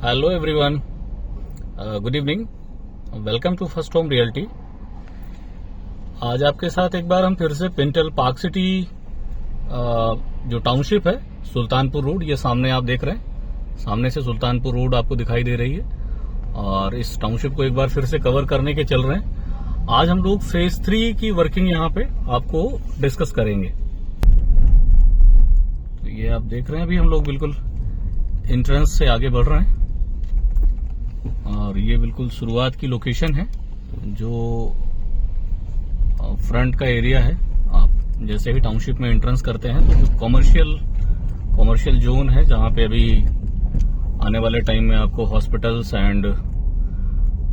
Hello everyone, good evening. Welcome to first home realty. आज आपके साथ एक बार हम फिर से पिंटल पार्क सिटी जो टाउनशिप है, सुल्तानपुर रोड, ये सामने आप देख रहे हैं। सामने से सुल्तानपुर रोड आपको दिखाई दे रही है और इस टाउनशिप को एक बार फिर से कवर करने के चल रहे हैं। आज हम लोग फेज 3 की वर्किंग यहाँ पे आपको डिस्कस करेंगे। तो ये आप देख रहे हैं, अभी हम लोग बिल्कुल एंट्रेंस से आगे बढ़ रहे हैं और ये बिल्कुल शुरुआत की लोकेशन है। जो फ्रंट का एरिया है, आप जैसे ही टाउनशिप में एंट्रेंस करते हैं तो जो कमर्शियल जोन है, जहां पे अभी आने वाले टाइम में आपको हॉस्पिटल्स एंड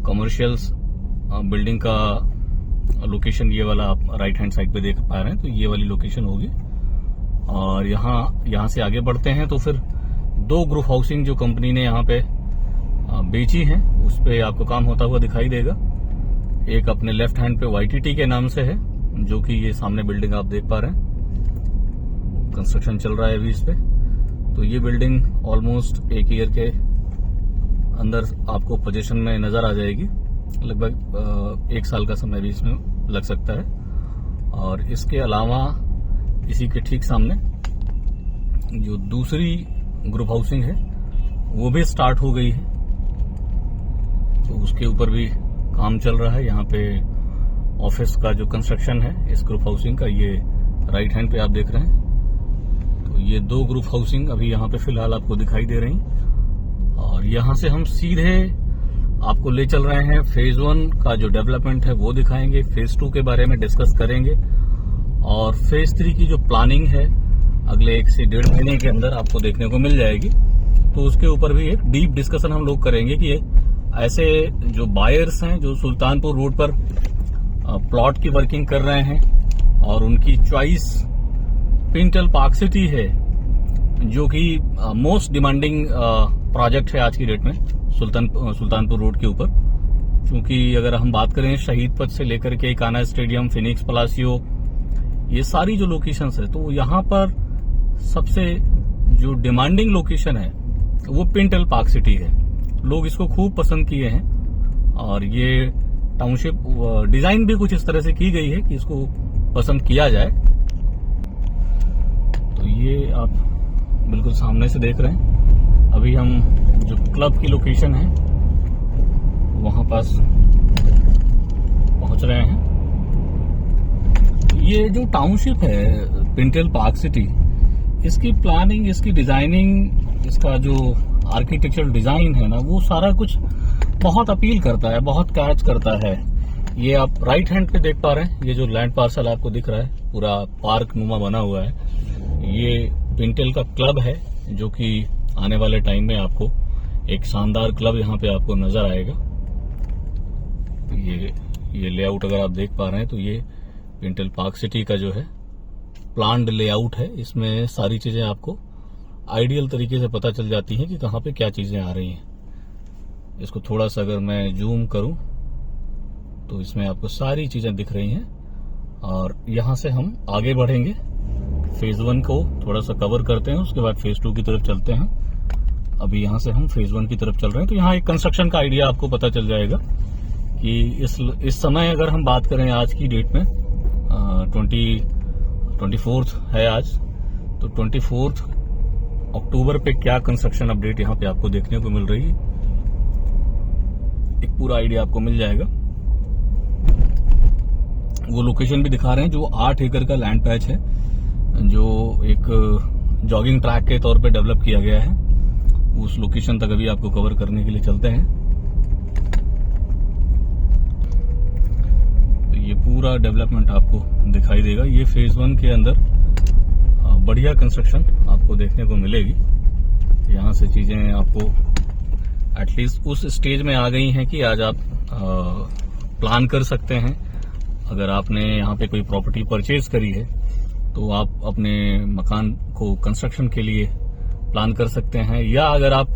कमर्शियल्स बिल्डिंग का लोकेशन, ये वाला आप राइट हैंड साइड पे देख पा रहे हैं, तो ये वाली लोकेशन होगी। और यहाँ से आगे बढ़ते हैं तो फिर 2 ग्रुप हाउसिंग जो कंपनी ने यहाँ पे बेची है, उस पे आपको काम होता हुआ दिखाई देगा। एक अपने लेफ्ट हैंड पे YTT के नाम से है, जो कि ये सामने बिल्डिंग आप देख पा रहे हैं, कंस्ट्रक्शन चल रहा है अभी इस पे। तो ये बिल्डिंग ऑलमोस्ट 1 ईयर के अंदर आपको पोजीशन में नजर आ जाएगी। लगभग 1 साल का समय भी इसमें लग सकता है। और इसके अलावा इसी के ठीक सामने जो दूसरी ग्रुप हाउसिंग है वो भी स्टार्ट हो गई है, तो उसके ऊपर भी काम चल रहा है। यहाँ पे ऑफिस का जो कंस्ट्रक्शन है इस ग्रुप हाउसिंग का, ये राइट हैंड पे आप देख रहे हैं। तो ये 2 ग्रुप हाउसिंग अभी यहाँ पे फिलहाल आपको दिखाई दे रही। और यहाँ से हम सीधे आपको ले चल रहे हैं फेज 1 का जो डेवलपमेंट है वो दिखाएंगे, फेज 2 के बारे में डिस्कस करेंगे और फेज 3 की जो प्लानिंग है अगले 1 से 1.5 महीने के अंदर आपको देखने को मिल जाएगी। तो उसके ऊपर भी एक डीप डिस्कशन हम लोग करेंगे कि ऐसे जो बायर्स हैं जो सुल्तानपुर रोड पर प्लॉट की वर्किंग कर रहे हैं और उनकी चॉइस पिंटल पार्क सिटी है, जो कि मोस्ट डिमांडिंग प्रोजेक्ट है आज की डेट में सुल्तानपुर रोड के ऊपर। क्योंकि अगर हम बात करें शहीद पथ से लेकर के कान्हा स्टेडियम, फिनिक्स पलासियो, ये सारी जो लोकेशंस है, तो यहाँ पर सबसे जो डिमांडिंग लोकेशन है वो पिंटल पार्क सिटी है। लोग इसको खूब पसंद किए हैं और ये टाउनशिप डिजाइन भी कुछ इस तरह से की गई है कि इसको पसंद किया जाए। तो ये आप बिल्कुल सामने से देख रहे हैं। अभी हम जो क्लब की लोकेशन है वहां पास पहुंच रहे हैं। ये जो टाउनशिप है पिंटल पार्क सिटी, इसकी प्लानिंग, इसकी डिजाइनिंग, इसका जो आर्किटेक्चरल डिजाइन है ना, वो सारा कुछ बहुत अपील करता है, बहुत कैच करता है। ये आप राइट हैंड पे देख पा रहे हैं, ये जो लैंड पार्सल आपको दिख रहा है पूरा पार्क नुमा बना हुआ है, ये पिंटल का क्लब है, जो कि आने वाले टाइम में आपको एक शानदार क्लब यहाँ पे आपको नजर आएगा। ये लेआउट अगर आप देख पा रहे हैं तो ये पिंटल पार्क सिटी का जो है प्लान्ड लेआउट है। इसमें सारी चीजें आपको आइडियल तरीके से पता चल जाती हैं कि कहाँ पे क्या चीजें आ रही हैं। इसको थोड़ा सा अगर मैं जूम करूं तो इसमें आपको सारी चीजें दिख रही हैं। और यहां से हम आगे बढ़ेंगे, फेज 1 को थोड़ा सा कवर करते हैं, उसके बाद फेज 2 की तरफ चलते हैं। अभी यहां से हम फेज 1 की तरफ चल रहे हैं। तो यहाँ एक कंस्ट्रक्शन का आइडिया आपको पता चल जाएगा कि इस समय अगर हम बात करें आज की डेट में 24 है आज, तो 24 अक्टूबर पे क्या कंस्ट्रक्शन अपडेट यहाँ पे आपको देखने को मिल रही है, एक पूरा आइडिया आपको मिल जाएगा। वो लोकेशन भी दिखा रहे हैं जो 8 एकड़ का लैंड पैच है, जो एक जॉगिंग ट्रैक के तौर पे डेवलप किया गया है। उस लोकेशन तक अभी आपको कवर करने के लिए चलते हैं। तो ये पूरा डेवलपमेंट आपको दिखाई देगा। ये फेज 1 के अंदर बढ़िया कंस्ट्रक्शन आपको देखने को मिलेगी। यहाँ से चीजें आपको एटलीस्ट उस स्टेज में आ गई हैं कि आज आप प्लान कर सकते हैं। अगर आपने यहाँ पे कोई प्रॉपर्टी परचेज करी है तो आप अपने मकान को कंस्ट्रक्शन के लिए प्लान कर सकते हैं, या अगर आप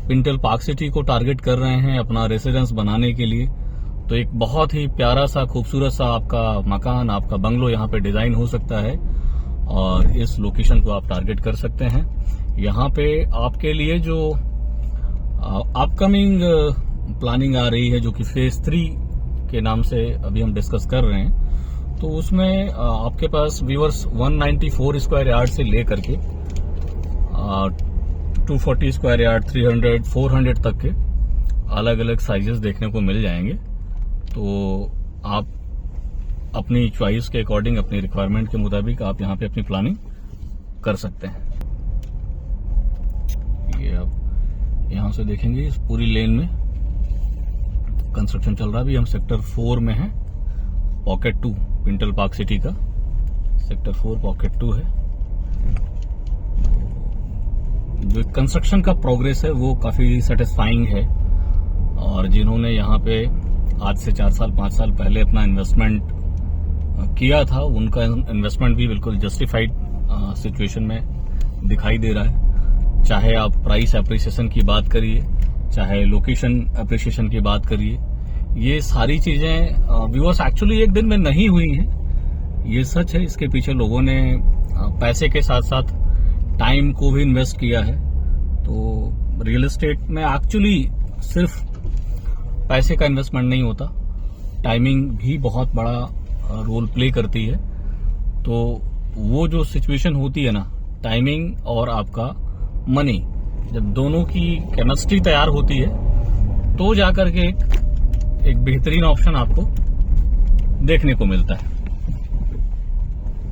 पिंटल पार्क सिटी को टारगेट कर रहे हैं अपना रेसिडेंस बनाने के लिए, तो एक बहुत ही प्यारा सा, खूबसूरत सा आपका मकान, आपका बंगलो यहाँ पे डिजाइन हो सकता है और इस लोकेशन को आप टारगेट कर सकते हैं। यहाँ पे आपके लिए जो अपकमिंग प्लानिंग आ रही है जो कि फेज 3 के नाम से अभी हम डिस्कस कर रहे हैं। तो उसमें आपके पास व्यूअर्स 194 स्क्वायर यार्ड से लेकर के 240 स्क्वायर यार्ड, 300, 400 तक के अलग अलग साइजेस देखने को मिल जाएंगे। तो आप अपनी चॉइस के अकॉर्डिंग, अपनी रिक्वायरमेंट के मुताबिक आप यहाँ पे अपनी प्लानिंग कर सकते हैं। ये आप यहाँ से देखेंगे इस पूरी लेन में कंस्ट्रक्शन चल रहा है। अभी हम सेक्टर 4 में हैं, पॉकेट 2 पिंटल पार्क सिटी का सेक्टर 4 पॉकेट 2 है। जो कंस्ट्रक्शन का प्रोग्रेस है वो काफी सेटिस्फाइंग है, और जिन्होंने यहाँ पे आज से 4 साल 5 साल पहले अपना इन्वेस्टमेंट किया था, उनका इन्वेस्टमेंट भी बिल्कुल जस्टिफाइड सिचुएशन में दिखाई दे रहा है। चाहे आप प्राइस एप्रिसिएशन की बात करिए, चाहे लोकेशन एप्रिसिएशन की बात करिए, ये सारी चीजें व्यूअर्स एक्चुअली एक दिन में नहीं हुई हैं, ये सच है। इसके पीछे लोगों ने पैसे के साथ साथ टाइम को भी इन्वेस्ट किया है। तो रियल एस्टेट में एक्चुअली सिर्फ पैसे का इन्वेस्टमेंट नहीं होता, टाइमिंग भी बहुत बड़ा रोल प्ले करती है। तो वो जो सिचुएशन होती है ना, टाइमिंग और आपका मनी, जब दोनों की केमिस्ट्री तैयार होती है तो जाकर के एक बेहतरीन ऑप्शन आपको देखने को मिलता है।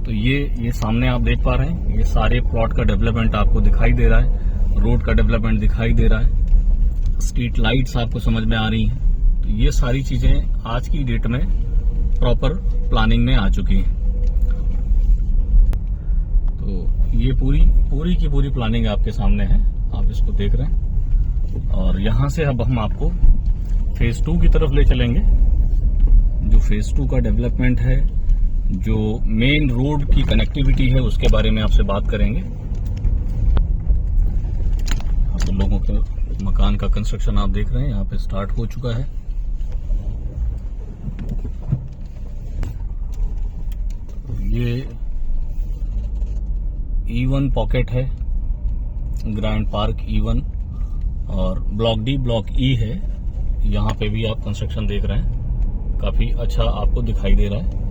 तो ये सामने आप देख पा रहे हैं, ये सारे प्लॉट का डेवलपमेंट आपको दिखाई दे रहा है, रोड का डेवलपमेंट दिखाई दे रहा है, स्ट्रीट लाइट्स आपको समझ में आ रही हैं। तो ये सारी चीजें आज की डेट में प्रॉपर प्लानिंग में आ चुकी हैं। तो ये पूरी की पूरी प्लानिंग आपके सामने है, आप इसको देख रहे हैं। और यहां से अब हम आपको फेज 2 की तरफ ले चलेंगे। जो फेज 2 का डेवलपमेंट है, जो मेन रोड की कनेक्टिविटी है, उसके बारे में आपसे बात करेंगे। आप लोगों के मकान का कंस्ट्रक्शन आप देख रहे हैं, यहाँ पे स्टार्ट हो चुका है। ये E1 पॉकेट है, ग्रैंड पार्क E1, और ब्लॉक डी ब्लॉक E है। यहाँ पे भी आप कंस्ट्रक्शन देख रहे हैं, काफी अच्छा आपको दिखाई दे रहा है।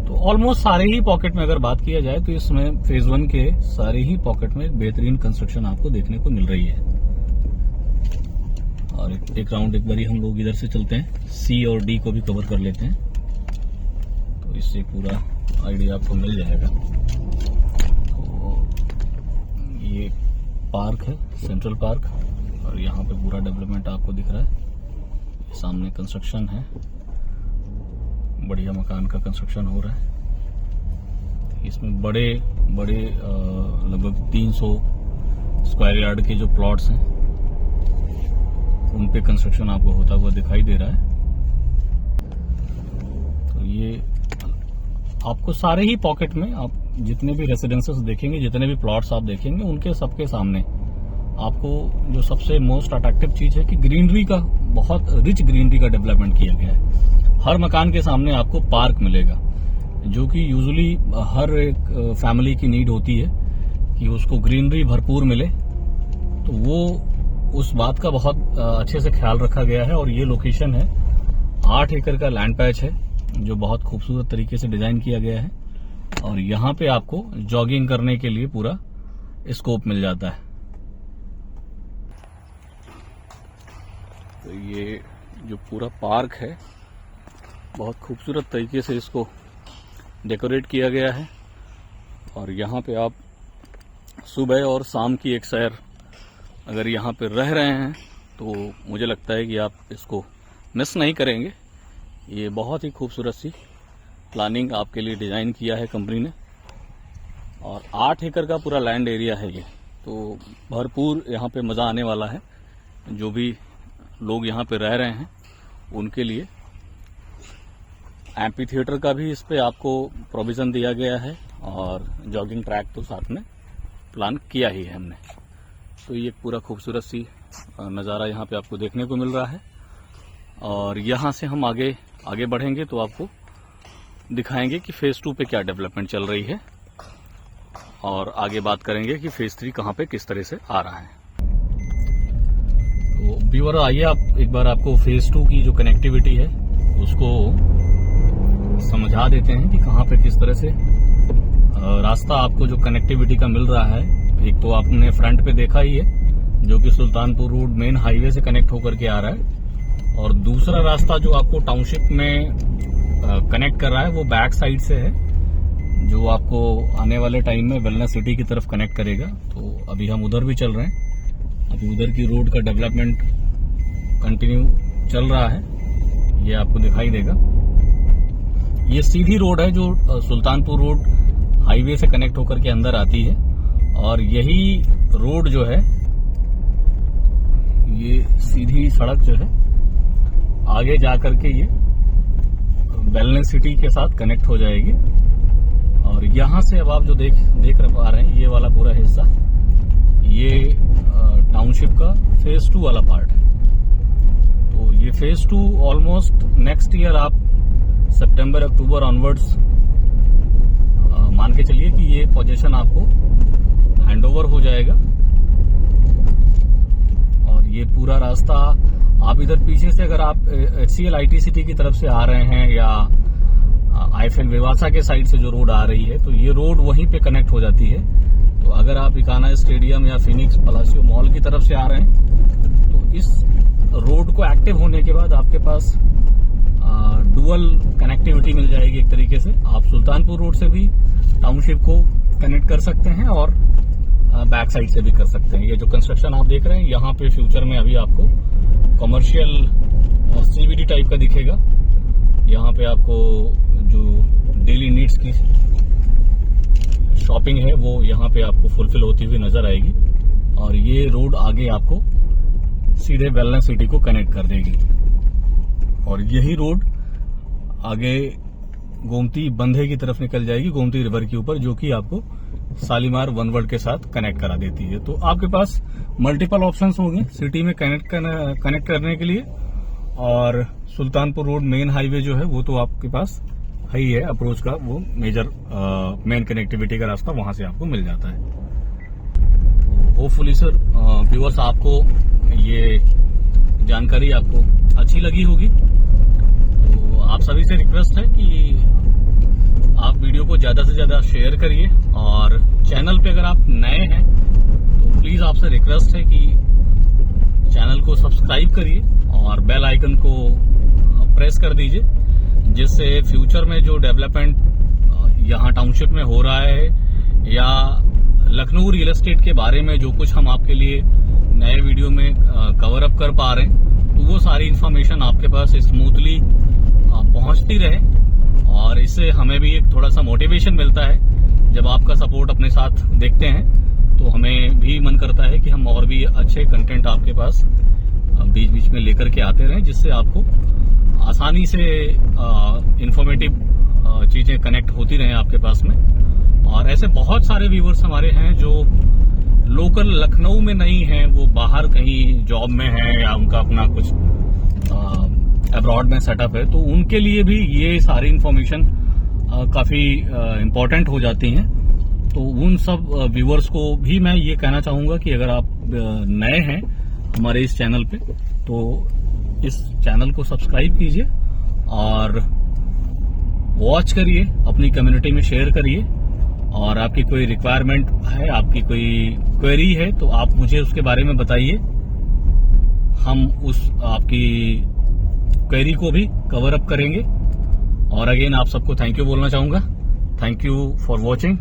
तो ऑलमोस्ट सारे ही पॉकेट में अगर बात किया जाए तो इसमें फेज 1 के सारे ही पॉकेट में एक बेहतरीन कंस्ट्रक्शन आपको देखने को मिल रही है। और एक राउंड एक बारी हम लोग इधर से चलते हैं, C और D को भी कवर कर लेते हैं, तो इससे पूरा आइडिया आपको मिल जाएगा। तो ये पार्क है, सेंट्रल पार्क, और यहाँ पे पूरा डेवलपमेंट आपको दिख रहा है। सामने कंस्ट्रक्शन है, बढ़िया मकान का कंस्ट्रक्शन हो रहा है। इसमें बड़े लगभग 300 स्क्वायर यार्ड के जो प्लॉट्स हैं उन पे कंस्ट्रक्शन आपको होता हुआ दिखाई दे रहा है। तो ये आपको सारे ही पॉकेट में आप जितने भी रेसिडेंसेस देखेंगे, जितने भी प्लॉट्स आप देखेंगे, उनके सबके सामने आपको जो सबसे मोस्ट अट्रैक्टिव चीज है कि ग्रीनरी का, बहुत रिच ग्रीनरी का डेवलपमेंट किया गया है। हर मकान के सामने आपको पार्क मिलेगा, जो कि यूजुअली हर एक फैमिली की नीड होती है कि उसको ग्रीनरी भरपूर मिले। तो वो उस बात का बहुत अच्छे से ख्याल रखा गया है। और ये लोकेशन है, 8 एकड़ का लैंड पैच है, जो बहुत खूबसूरत तरीके से डिजाइन किया गया है। और यहाँ पे आपको जॉगिंग करने के लिए पूरा स्कोप मिल जाता है। तो ये जो पूरा पार्क है, बहुत खूबसूरत तरीके से इसको डेकोरेट किया गया है। और यहाँ पे आप सुबह और शाम की एक सैर अगर यहाँ पे रह रहे हैं तो मुझे लगता है कि आप इसको मिस नहीं करेंगे। ये बहुत ही खूबसूरत सी प्लानिंग आपके लिए डिजाइन किया है कंपनी ने। और 8 एकड़ का पूरा लैंड एरिया है ये, तो भरपूर यहाँ पे मज़ा आने वाला है। जो भी लोग यहाँ पे रह रहे हैं उनके लिए एम्पी थिएटर का भी इस पे आपको प्रोविज़न दिया गया है, और जॉगिंग ट्रैक तो साथ में प्लान किया ही है हमने। तो ये पूरा खूबसूरत सी नज़ारा यहाँ पे आपको देखने को मिल रहा है। और यहाँ से हम आगे बढ़ेंगे तो आपको दिखाएंगे कि फेज़ 2 पे क्या डेवलपमेंट चल रही है, और आगे बात करेंगे कि फेज़ 3 कहाँ पे किस तरह से आ रहा है। व्यूअर आइए आप एक बार आपको फेज 2 की जो कनेक्टिविटी है उसको समझा देते हैं कि कहाँ पे किस तरह से रास्ता आपको जो कनेक्टिविटी का मिल रहा है। एक तो आपने फ्रंट पे देखा ही है जो कि सुल्तानपुर रोड मेन हाईवे से कनेक्ट होकर के आ रहा है, और दूसरा रास्ता जो आपको टाउनशिप में कनेक्ट कर रहा है वो बैक साइड से है जो आपको आने वाले टाइम में वेलनेस सिटी की तरफ कनेक्ट करेगा। तो अभी हम उधर भी चल रहे हैं। अभी उधर की रोड का डेवलपमेंट कंटिन्यू चल रहा है, ये आपको दिखाई देगा। ये सीधी रोड है जो सुल्तानपुर रोड हाईवे से कनेक्ट होकर के अंदर आती है, और यही रोड जो है ये सीधी सड़क जो है आगे जाकर के ये वेलनेस सिटी के साथ कनेक्ट हो जाएगी। और यहाँ से अब आप जो देख पा रहे हैं ये वाला पूरा हिस्सा ये टाउनशिप का फेज 2 वाला पार्ट है। तो ये फेज 2 ऑलमोस्ट नेक्स्ट ईयर आप सितंबर अक्टूबर ऑनवर्ड्स मान के चलिए कि ये पोजीशन आपको हैंडओवर हो जाएगा। और ये पूरा रास्ता आप इधर पीछे से अगर आप HCL IT सिटी की तरफ से आ रहे हैं या IFL विवासा के साइड से जो रोड आ रही है तो ये रोड वहीं पे कनेक्ट हो जाती है। तो अगर आप इकाना स्टेडियम या फिनिक्स पलासियो मॉल की तरफ से आ रहे हैं तो इस रोड को एक्टिव होने के बाद आपके पास डुअल कनेक्टिविटी मिल जाएगी। एक तरीके से आप सुल्तानपुर रोड से भी टाउनशिप को कनेक्ट कर सकते हैं और बैक साइड से भी कर सकते हैं। ये जो कंस्ट्रक्शन आप देख रहे हैं यहाँ पे फ्यूचर में अभी आपको कमर्शियल CBD टाइप का दिखेगा। यहाँ पे आपको जो डेली नीड्स की शॉपिंग है वो यहाँ पे आपको फुलफिल होती हुई नजर आएगी, और ये रोड आगे आपको सीधे वेलनेस सिटी को कनेक्ट कर देगी। और यही रोड आगे गोमती बंधे की तरफ निकल जाएगी, गोमती रिवर के ऊपर, जो कि आपको शालीमार वन वर्ल्ड के साथ कनेक्ट करा देती है। तो आपके पास मल्टीपल ऑप्शंस होंगे सिटी में कनेक्ट करने के लिए। और सुल्तानपुर रोड मेन हाईवे जो है वो तो आपके पास है ही है, अप्रोच का वो मेजर मेन कनेक्टिविटी का रास्ता वहां से आपको मिल जाता है। होपफुली सर व्यूअर्स आपको ये जानकारी आपको अच्छी लगी होगी। तो आप सभी से रिक्वेस्ट है कि आप वीडियो को ज्यादा से ज्यादा शेयर करिए, और चैनल पे अगर आप नए हैं तो प्लीज आपसे रिक्वेस्ट है कि चैनल को सब्सक्राइब करिए और बेल आइकन को प्रेस कर दीजिए, जिससे फ्यूचर में जो डेवलपमेंट यहाँ टाउनशिप में हो रहा है या लखनऊ रियल एस्टेट के बारे में जो कुछ हम आपके लिए नए वीडियो में कवर अप कर पा रहे हैं, तो वो सारी इन्फॉर्मेशन आपके पास स्मूथली पहुंचती रहे। और इससे हमें भी एक थोड़ा सा मोटिवेशन मिलता है। जब आपका सपोर्ट अपने साथ देखते हैं तो हमें भी मन करता है कि हम और भी अच्छे कंटेंट आपके पास बीच बीच में लेकर के आते रहें, जिससे आपको आसानी से इंफॉर्मेटिव चीजें कनेक्ट होती रहें आपके पास में। और ऐसे बहुत सारे व्यूअर्स हमारे हैं जो लोकल लखनऊ में नहीं हैं, वो बाहर कहीं जॉब में हैं या उनका अपना कुछ अब्रॉड में सेटअप है, तो उनके लिए भी ये सारी इन्फॉर्मेशन काफी इम्पोर्टेंट हो जाती हैं। तो उन सब व्यूअर्स को भी मैं ये कहना चाहूंगा कि अगर आप नए हैं हमारे इस चैनल पे तो इस चैनल को सब्सक्राइब कीजिए और वॉच करिए, अपनी कम्युनिटी में शेयर करिए। और आपकी कोई रिक्वायरमेंट है, आपकी कोई क्वेरी है तो आप मुझे उसके बारे में बताइए, हम उस आपकी क्वेरी को भी कवर अप करेंगे। और अगेन आप सबको थैंक यू बोलना चाहूंगा। Thank you for watching.